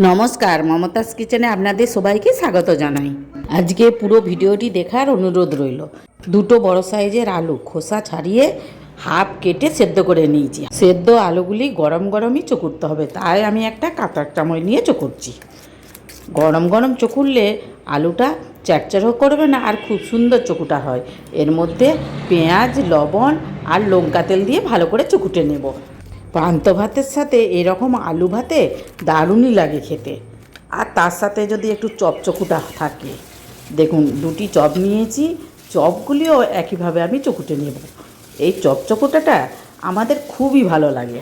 নমস্কার, মমতাজ কিচেনে আপনাদের সবাইকে স্বাগত জানাই। আজকে পুরো ভিডিওটি দেখার অনুরোধ রইল। দুটো বড় সাইজের আলু খোসা ছাড়িয়ে হাফ কেটে সেদ্ধ করে নিয়েছি। সেদ্ধ আলুগুলি গরম গরমই চকুরতে হবে, তাই আমি একটা কাঁটার চামচ নিয়ে চকুরছি। গরম গরম চকুরলে আলুটা চ্যাটচ্যাটও করবে না আর খুব সুন্দর চকুটা হয়। এর মধ্যে পেঁয়াজ, লবণ আর লঙ্কা তেল দিয়ে ভালো করে চকুটে নেব। পান্তা ভাতের সাথে এরকম আলু ভাতে দারুণই লাগে খেতে। আর তার সাথে যদি একটু চপচকুটা থাকে, দেখুন দুটি চপ নিয়েছি, চপগুলিও একইভাবে আমি চকুটে নেব। এই চপচকুটাটা আমাদের খুবই ভালো লাগে।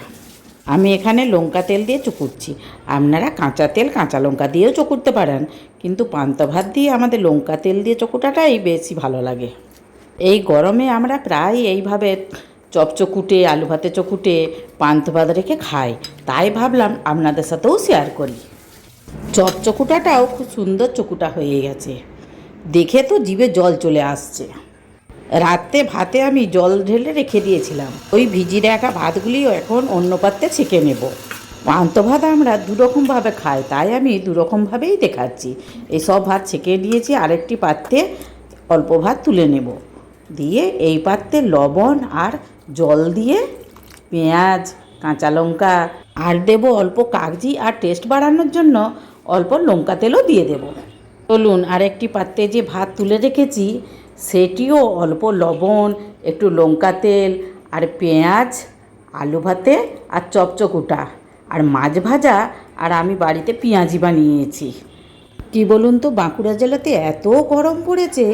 আমি এখানে লঙ্কা তেল দিয়ে চকুরছি, আপনারা কাঁচা তেল কাঁচা লঙ্কা দিয়েও চকুরতে পারেন, কিন্তু পান্তা ভাত দিয়ে আমাদের লঙ্কা তেল দিয়ে চকুটাটাই বেশি ভালো লাগে। এই গরমে আমরা প্রায় এইভাবে চপচকুটে আলু ভাতে চকুটে পান্তা ভাত রেখে খাই, তাই ভাবলাম আপনাদের সাথেও শেয়ার করি। চপচকুটাটাও খুব সুন্দর চকুটা হয়ে গেছে, দেখে তো জিভে জল চলে আসছে। রাতে ভাতে আমি জল ঢেলে রেখে দিয়েছিলাম, ওই ভিজিয়ে রাখা ভাতগুলিও এখন অন্য পাত্রে ছেঁকে নেব। পান্তা ভাত আমরা দুরকমভাবে খাই, তাই আমি দুরকমভাবেই দেখাচ্ছি। এই সব ভাত ছেঁকে দিয়েছি, আরেকটি পাত্রে অল্প ভাত তুলে নেব। দিয়ে এই পাত্রে লবণ আর জল দিয়ে পেঁয়াজ, কাঁচা লঙ্কা আর দেব অল্প কাগজি, আর টেস্ট বাড়ানোর জন্য অল্প লঙ্কা তেলও দিয়ে দেব। চলুন আরেকটি পাত্রে যে ভাত তুলে রেখেছি সেটিও অল্প লবণ, একটু লঙ্কা তেল আর পেঁয়াজ, আলু ভাতে আর চপচকুটা আর মাছ ভাজা, আর আমি বাড়িতে পেঁয়াজি বানিয়েছি। কি বলুন তো, বাঁকুড়া জেলাতে এত গরম পড়েছে,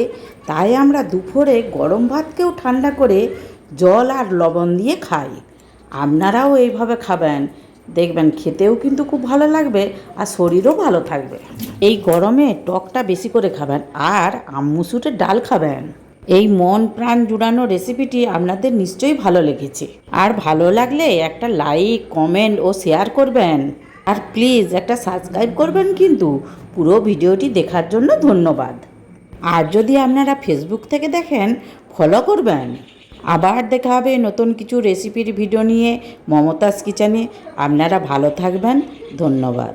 তাই আমরা দুপুরে গরম ভাতকেও ঠান্ডা করে জল আর লবণ দিয়ে খাই। আপনারাও এইভাবে খাবেন, দেখবেন খেতেও কিন্তু খুব ভালো লাগবে আর শরীরও ভালো থাকবে। এই গরমে টকটা বেশি করে খাবেন আর মুসুরের ডাল খাবেন। এই মন প্রাণ জুড়ানো রেসিপিটি আপনাদের নিশ্চয়ই ভালো লেগেছে, আর ভালো লাগলে একটা লাইক, কমেন্ট ও শেয়ার করবেন। আর প্লিজ একটা সাবস্ক্রাইব করবেন কিন্তু। পুরো ভিডিওটি দেখার জন্য ধন্যবাদ। আর যদি আপনারা ফেসবুক থেকে দেখেন, ফলো করবেন। আবার দেখা হবে নতুন কিছু রেসিপির ভিডিও নিয়ে মমতাজ কিচেনে। আপনারা ভালো থাকবেন, ধন্যবাদ।